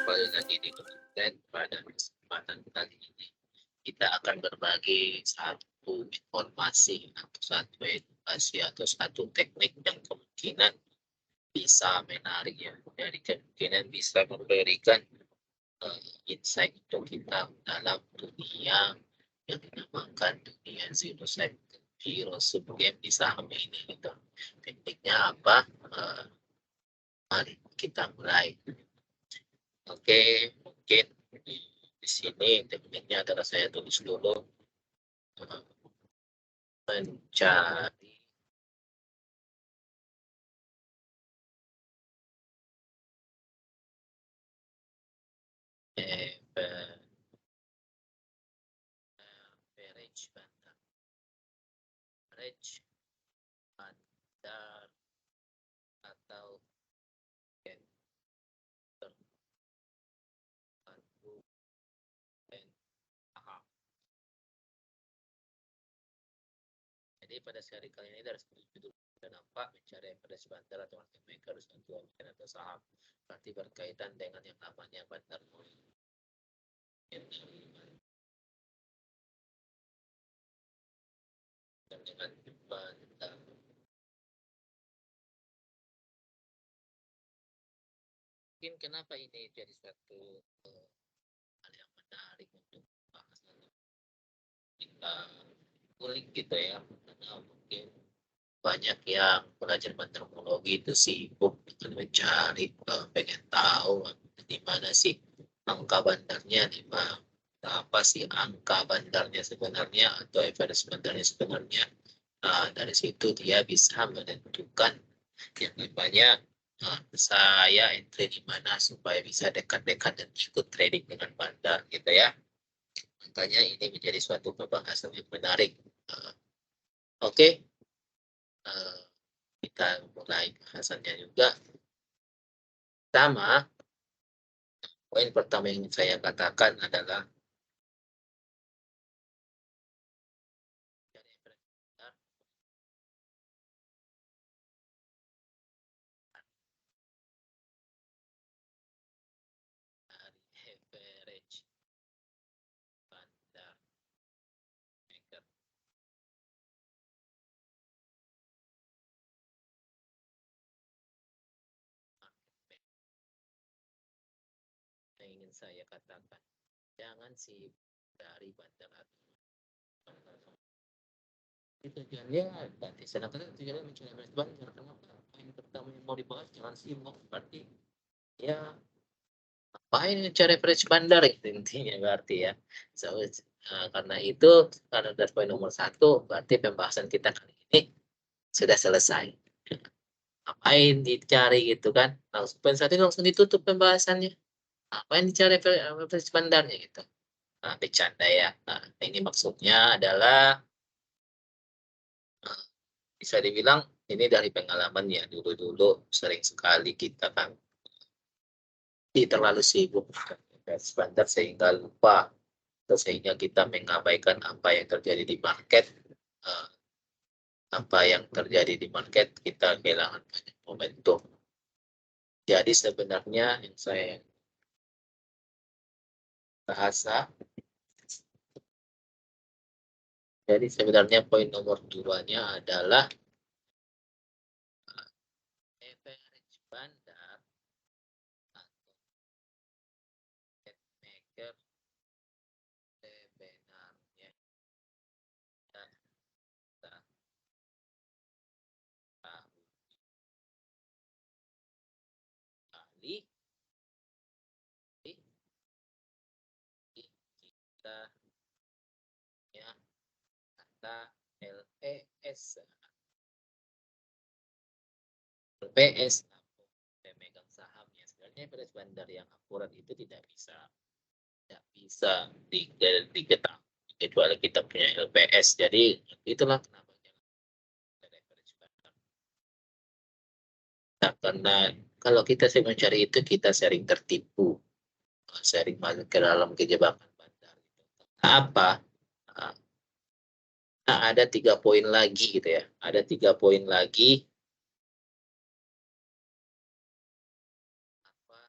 Kembali lagi di konten pada kesempatan kali ini kita akan berbagi satu informasi atau satu edukasi atau satu teknik yang kemungkinan bisa menarik ya. Jadi kemungkinan bisa memberikan insight untuk kita dalam dunia yang dinamakan dunia zero sum game di saham ini gitu. Tekniknya apa? Eh, Mari kita mulai. Oke, mungkin di sini tekniknya adalah saya tulis dulu eh, mencari average bandar, average bandar atau paham. Jadi pada seri kali ini dari judul dan nampak mencari average bandar atau market maker suatu emiten atau saham berarti berkaitan dengan yang namanya bandar dengan bandar. Mungkin kenapa ini jadi suatu hal yang menarik untuk bahasan kita kulik gitu ya, karena mungkin banyak yang belajar teknologi itu sibuk mencari pengen tahu di mana sih angka bandarnya, di mana apa sih angka bandarnya sebenarnya atau average bandarnya sebenarnya. Dari situ dia bisa menentukan yang namanya saya entry di mana supaya bisa dekat-dekat dan ikut trading dengan bandar gitu ya. Makanya ini menjadi suatu pembahasan yang menarik. Uh, Oke, okay. Kita mulai bahasannya juga. Pertama, poin pertama yang saya katakan adalah average bandar maker. Yang ingin saya katakan, jangan sih dari bandar tujuannya nanti sedangkan tujuannya mencari average bandar. Kenapa poin pertama yang mau dibahas jangan sibuk, berarti ya ngapain cari average bandar itu intinya berarti ya. So, karena itu, karena dari poin nomor satu berarti pembahasan kita kali ini sudah selesai. Ngapain dicari gitu kan, langsung poin satu langsung ditutup pembahasannya. Ngapain dicari average bandarnya gitu. Bercanda ya. Ini maksudnya adalah bisa dibilang ini dari pengalaman ya, dulu-dulu sering sekali kita kan terlalu sibuk standar sehingga lupa atau sehingga kita mengabaikan apa yang terjadi di market. uh, Apa yang terjadi di market, kita kehilangan banyak momentum. Jadi sebenarnya yang saya bahasa, jadi sebenarnya poin nomor 2-nya adalah average bandar atau market maker sebenarnya kita tahu kali kita ya kata LPS. LPS pemegang sahamnya. Sebenarnya average bandar yang akurat itu tidak bisa diketahui kecuali kita punya LPS. Jadi itulah kenapa average bandar. Nah, karena kalau kita sering mencari itu, kita sering tertipu, sering masuk ke dalam kejebakan bandar. Apa? Nah, ada 3 poin lagi gitu ya. Ada 3 poin lagi. Apa?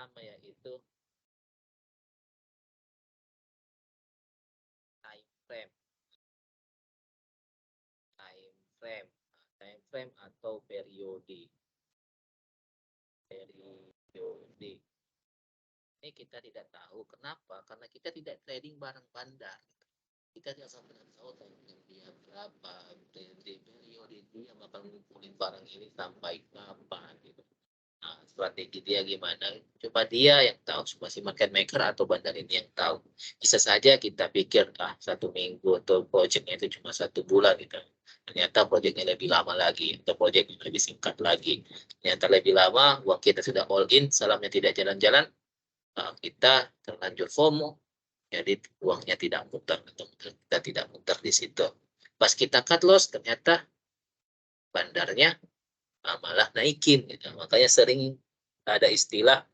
pertama yaitu time frame. Time frame atau periode. Ini kita tidak tahu kenapa, karena kita tidak trading barang bandar. Kita tidak sampai tahu dia berapa, periode dia bakal ngumpulin barang ini sampai kapan gitu. Nah, strategi dia gimana? Coba dia yang tahu, cuma si market maker atau bandar ini yang tahu. Bisa saja kita pikir 1 minggu atau projectnya itu cuma 1 bulan gitu. Ternyata projectnya lebih lama lagi, atau projectnya lebih singkat lagi. Ternyata lebih lama, uang kita sudah all in, salamnya tidak jalan-jalan, kita terlanjur FOMO, jadi uangnya tidak muter, atau kita tidak muter di situ. Pas kita cut loss, ternyata bandarnya malah naikin gitu. Makanya sering ada istilah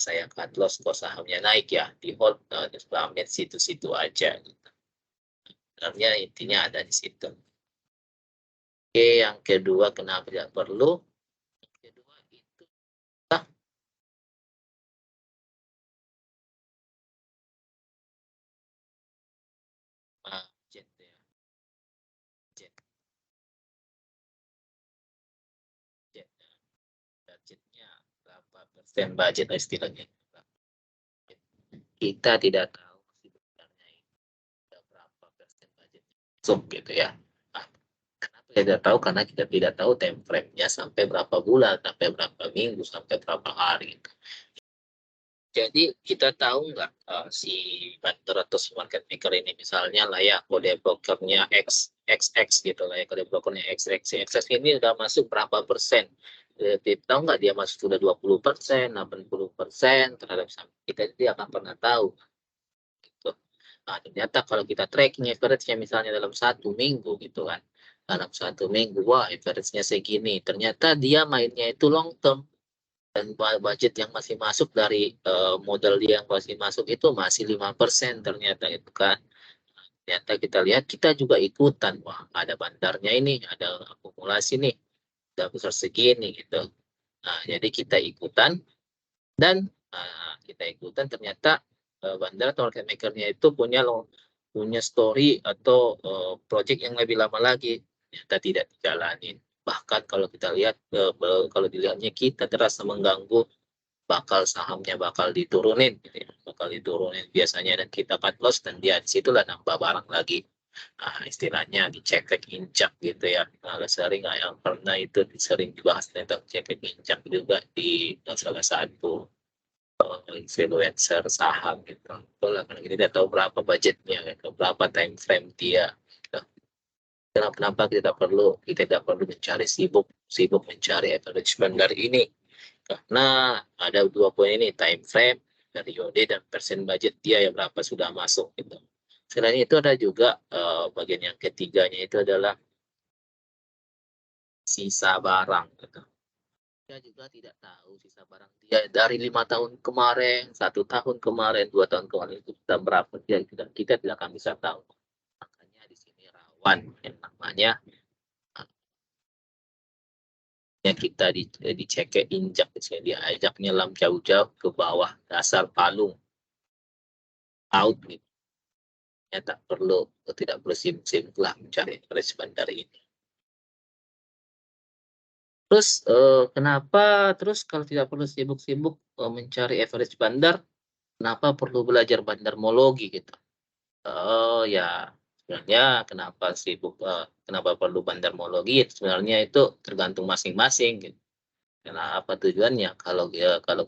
saya cut loss kok sahamnya naik ya, di hold di situ-situ aja gitu. Sebenarnya intinya ada di situ. Oke, yang kedua kenapa tidak perlu? Yang kedua itu budget ya. Budgetnya berapa persen budget istilahnya. Kita tidak tahu sebenarnya berapa persen budgetnya masuk gitu ya. Nah, kenapa tidak tahu? Karena kita tidak tahu time frame-nya sampai berapa bulan, sampai berapa minggu, sampai berapa hari. Jadi kita tahu nggak si vendor atau si market maker ini misalnya lah ya kode brokernya XX gitu lah ya, kode brokernya XX ini udah masuk berapa persen. Tahu nggak dia masuk sudah 20%, 80% terhadap saham kita, dia akan pernah tahu gitu. Nah, ternyata kalau kita tracking average-nya misalnya dalam 1 minggu gitu kan, dalam 1 minggu wah average-nya segini, ternyata dia mainnya itu long term, dan budget yang masih masuk dari modal dia yang masih masuk itu masih 5% ternyata itu kan. Ternyata kita lihat kita juga ikutan, wah ada bandarnya ini, ada akumulasi nih, udah besar segini gitu. Nah, jadi kita ikutan, dan ternyata bandar atau market maker-nya itu punya story atau project yang lebih lama lagi, ternyata tidak dijalanin. Bahkan kalau kita lihat, kalau dilihatnya kita terasa mengganggu, sahamnya bakal diturunin gitu ya, bakal diturunin biasanya, dan kita cut loss, dan dia disitulah nambah barang lagi. Nah, istilahnya dicekek injak gitu ya. Nah, sering yang pernah itu sering dibahas tentang cekek injak juga di salah satu influencer saham gitu. Itulah karena kita tidak tahu berapa budgetnya, gitu, berapa time frame dia. Gitu. Kenapa kita tidak perlu mencari sibuk mencari average bandar ini, karena ada 2 poin ini, time frame, periode, dan persen budget dia yang berapa sudah masuk gitu. Selain itu ada juga bagian yang ketiganya itu adalah sisa barang gitu. Kita juga tidak tahu sisa barang dia dari 5 tahun kemarin, 1 tahun kemarin, 2 tahun kemarin itu sudah berapa, kita tidak akan bisa tahu. Makanya di sini rawan yang namanya kita dicek injak, dia ajak nyelam jauh-jauh ke bawah dasar palung out gitu. Ya, tidak perlu sibuk-sibuk lah mencari average bandar ini. Terus kenapa terus kalau tidak perlu sibuk-sibuk mencari average bandar, kenapa perlu belajar bandarmologi gitu? Oh ya, sebenarnya kenapa perlu bandarmologi? Sebenarnya itu tergantung masing-masing gitu. Karena apa tujuannya? Kalau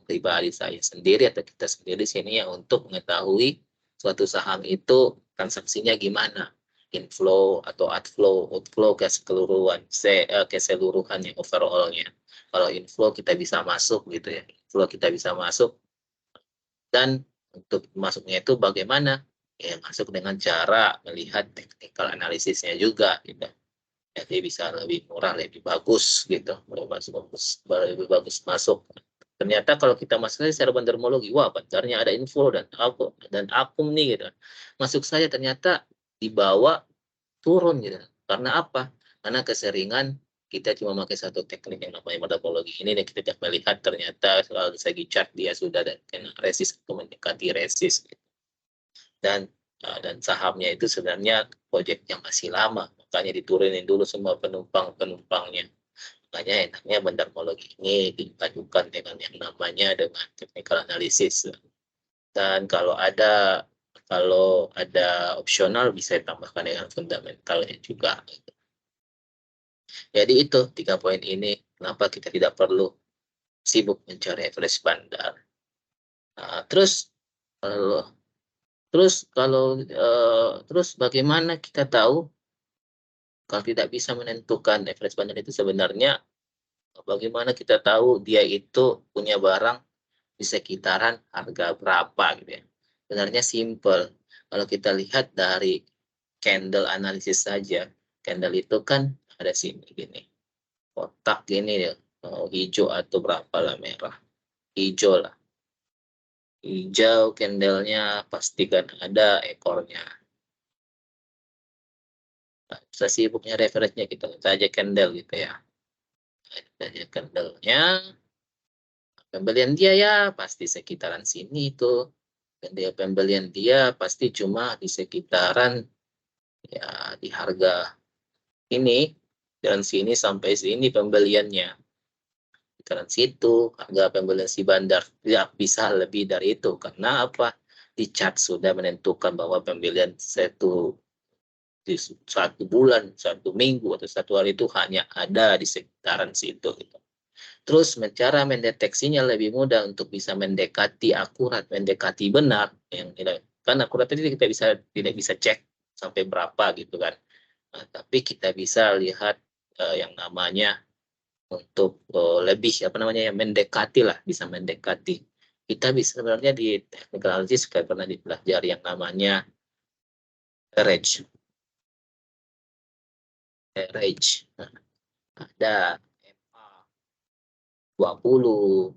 pribadi saya sendiri atau kita sendiri sini ya untuk mengetahui suatu saham itu transaksinya gimana, inflow atau outflow keseluruhannya, overallnya. Kalau inflow kita bisa masuk gitu ya, inflow kita bisa masuk, dan untuk masuknya itu bagaimana? Ya masuk dengan cara melihat technical analisisnya juga gitu. Jadi bisa lebih murah, lebih bagus gitu, lebih bagus masuk. Ternyata kalau kita masuk secara bandarmologi, wah bandarnya ada info dan akum nih gitu. Masuk saja ternyata dibawa turun gitu. Karena apa? Karena keseringan kita cuma pakai satu teknik yang namanya metodologi ini dan kita tidak melihat ternyata selalu segi chart dia sudah kena resist atau mendekati resist. Dan sahamnya itu sebenarnya proyek yang masih lama, makanya diturunin dulu semua penumpangnya. Makanya enaknya bendarmologi ini dipadukan dengan yang namanya dengan technical analysis. Dan kalau ada opsional bisa ditambahkan dengan fundamentalnya juga. Jadi itu 3 poin ini kenapa kita tidak perlu sibuk mencari average bandar. Nah, terus bagaimana kita tahu kalau tidak bisa menentukan average bandar itu sebenarnya bagaimana kita tahu dia itu punya barang di sekitaran harga berapa gitu ya. Sebenarnya simple. Kalau kita lihat dari candle analisis saja, candle itu kan ada sini gini. Kotak gini ya, hijau atau berapa lah merah. Hijau lah. Hijau candlenya pastikan ada ekornya. Nah, bisa sibuknya referensinya kita lihat saja candle gitu ya. Kita saja candlenya. Pembelian dia ya pasti sekitaran sini itu. Pembelian dia pasti cuma di sekitaran ya di harga ini dan sini sampai sini pembeliannya. Karena situ harga pembelian si bandar tidak bisa lebih dari itu karena apa? Di chart sudah menentukan bahwa pembelian di satu bulan, satu minggu atau satu hari itu hanya ada di sekitaran situ. Gitu. Terus cara mendeteksinya lebih mudah untuk bisa mendekati akurat, mendekati benar. Kan akurat itu kita tidak bisa cek sampai berapa gitu kan. Nah, tapi kita bisa lihat yang namanya untuk lebih mendekati lah, bisa mendekati. Kita bisa sebenarnya di technical analysis pernah dipelajari yang namanya average. Nah, ada MA 20,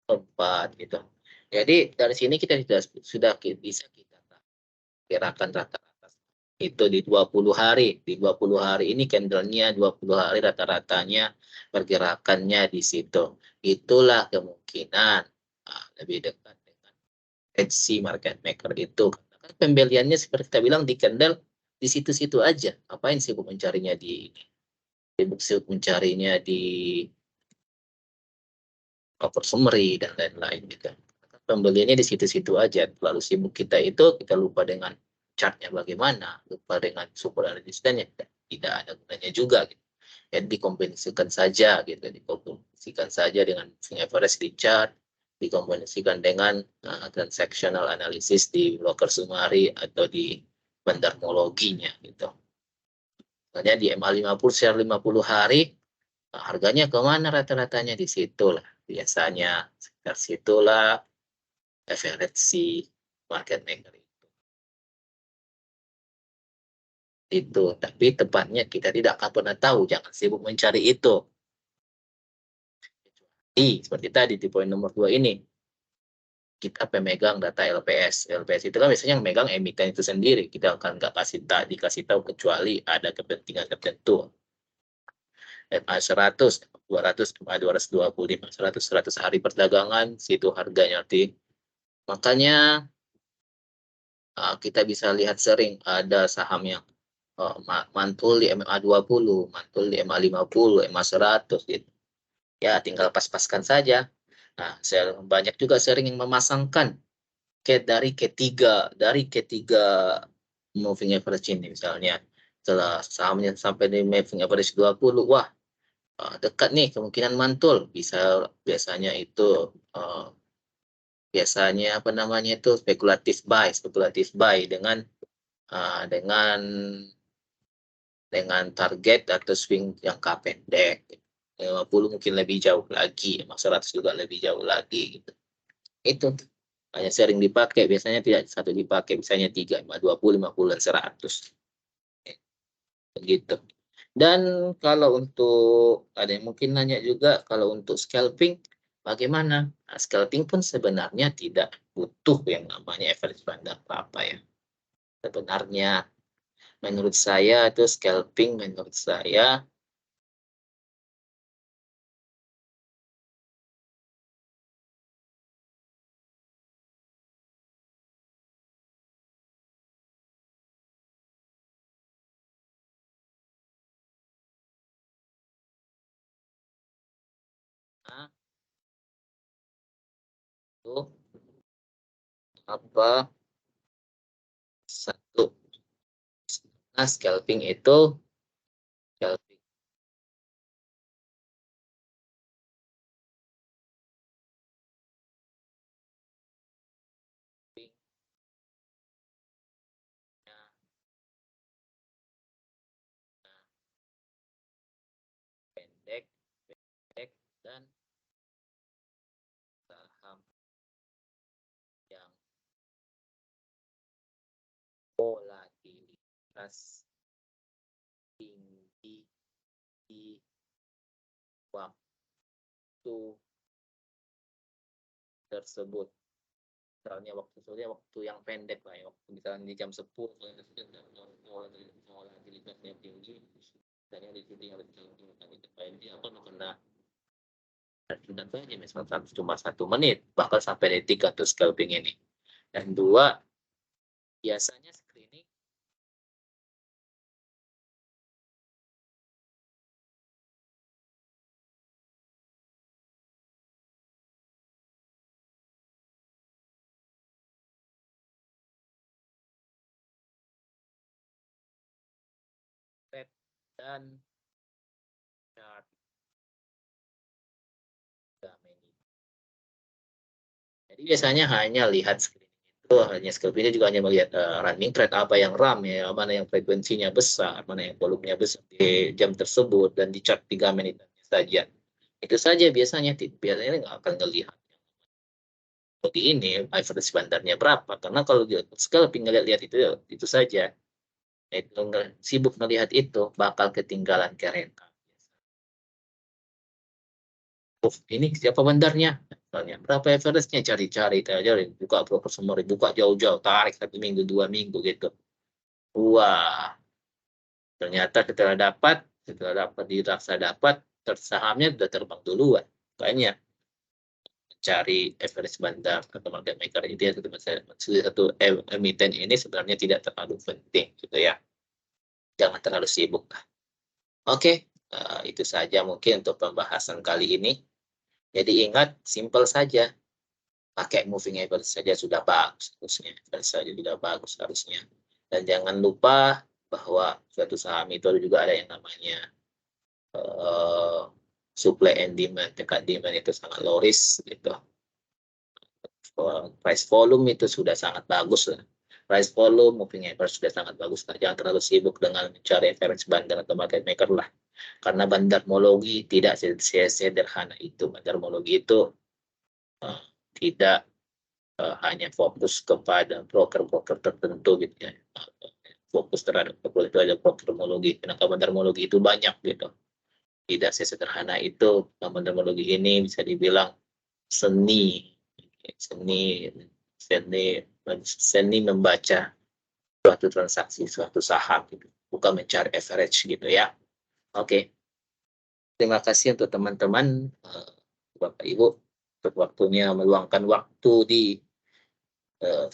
empat gitu. Jadi dari sini kita sudah bisa kita perkirakan rata-rata itu di 20 hari. Di 20 hari ini candlenya 20 hari rata-ratanya pergerakannya di situ. Itulah kemungkinan lebih dekat dengan si market maker itu. Karena pembeliannya seperti kita bilang di candle di situ-situ aja. Ngapain sibuk mencarinya di sibuk mencarinya di cover summary dan lain-lain gitu. Pembeliannya di situ-situ aja. Lalu sibuk kita itu kita lupa dengan chartnya bagaimana, lupa dengan super resistance tidak ada gunanya juga. Gitu. Ya dikombinasikan saja gitu, dikombinasikan saja dengan average di chart, dikombinasikan dengan transactional analysis di broker summary atau di bendarmologinya gitu. Misalnya di MA50 share 50 hari, harganya kemana rata-ratanya di situ lah. Biasanya sekitar situlah average market maker itu. Tapi tepatnya kita tidak akan pernah tahu, jangan sibuk mencari itu. Seperti tadi di poin nomor 2 ini, kita pemegang data LPS. LPS itu kan biasanya yang megang emiten itu sendiri. Kita akan nggak dikasih tahu kecuali ada kepentingan tertentu. MA100, 200, MA225, 100 hari perdagangan, situ harganya nanti. Makanya kita bisa lihat sering ada saham yang mantul di MA20, mantul di MA50, MA100 gitu. Ya, tinggal pas-paskan saja. Nah, saya banyak juga sering yang memasangkan dari K3 moving average ini misalnya. Setelah sahamnya sampai di moving average 20, wah, dekat nih kemungkinan mantul. Biasanya itu spekulatif buy dengan target atau swing jangka pendek. 50 mungkin lebih jauh lagi, 100 juga lebih jauh lagi gitu. Itu hanya sering dipakai, biasanya tidak satu dipakai, misalnya 3, 20, 50 dan 100. Begitu. Dan kalau untuk ada yang mungkin nanya juga kalau untuk scalping bagaimana? Nah, scalping pun sebenarnya tidak butuh yang namanya average bandar apa ya. Sebenarnya menurut saya itu scalping menurut saya nah, itu apa satu. Nah, scalping itu scalping pendek, pendek dan saham yang volatilitas tinggi di waktu tersebut. Misalnya waktu yang pendek lah ya, waktu misalnya di jam 10 volatilitasnya tinggi, misalnya di sini harus tinggi, ini apa kena dan saja misalkan cuma 1 menit bahkan sampai detik atau scalping ini. Dan dua, biasanya screening red dan chart gamenya. Jadi biasanya hanya lihat screening itu, hanya screening itu juga hanya melihat running trade apa yang ramai, mana yang frekuensinya besar, mana yang volumenya besar di jam tersebut dan di chart 3 menit saja. Itu saja biasanya nggak akan ngelihat bagi ini average bandarnya berapa, karena kalau dia scalping ngelihat itu saja, itu sibuk melihat itu bakal ketinggalan kereta. Ini siapa bandarnya? Misalnya, berapa average-nya? Cari-cari, buka broker semua, buka jauh-jauh, tarik 1 minggu, 2 minggu gitu. Wah, ternyata setelah dapat dirasa dapat, sahamnya sudah terbang duluan. Makanya cari average bandar atau market maker itu ya satu emiten ini sebenarnya tidak terlalu penting gitu ya. Jangan terlalu sibuk. Oke, itu saja mungkin untuk pembahasan kali ini. Jadi ingat, simple saja. Pakai moving average saja sudah bagus harusnya. Saja sudah bagus harusnya. Dan jangan lupa bahwa suatu saham itu juga ada yang namanya uh, supply and demand. Dekat demand itu sangat low risk gitu. Price volume itu sudah sangat bagus lah. Price volume, moving average sudah sangat bagus lah. Jangan terlalu sibuk dengan mencari average bandar atau market maker lah. Karena bandarmologi tidak sederhana itu. Bandarmologi itu tidak hanya fokus kepada broker-broker tertentu gitu ya. Fokus terhadap bandarmologi. Karena bandarmologi itu banyak gitu. Tidak sesederhana itu. Bandarmologi ini bisa dibilang seni seni seni seni membaca suatu transaksi, suatu saham gitu, bukan mencari average gitu ya. Oke, terima kasih untuk teman-teman, Bapak Ibu, untuk waktunya meluangkan waktu di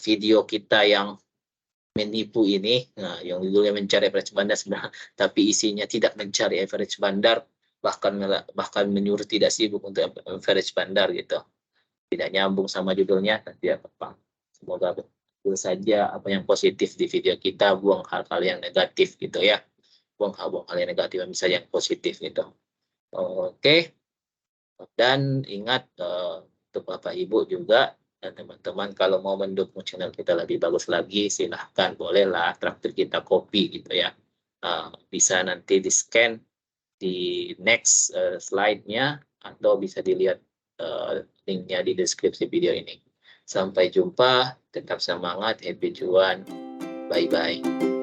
video kita yang menipu ini. Nah, yang judulnya mencari average bandar sebenarnya, tapi isinya tidak mencari average bandar, bahkan menyuruh tidak sibuk untuk average bandar gitu. Tidak nyambung sama judulnya, nanti apa. Semoga betul saja apa yang positif di video kita, buang hal-hal yang negatif gitu ya. Buang hal yang negatif, misalnya yang positif gitu. Oke, dan ingat untuk Bapak Ibu juga dan teman-teman kalau mau mendukung channel kita lebih bagus lagi, silahkan bolehlah traktir kita kopi gitu ya. Bisa nanti di scan di next slide-nya atau bisa dilihat linknya di deskripsi video ini. Sampai jumpa, tetap semangat, happy cuan, bye-bye.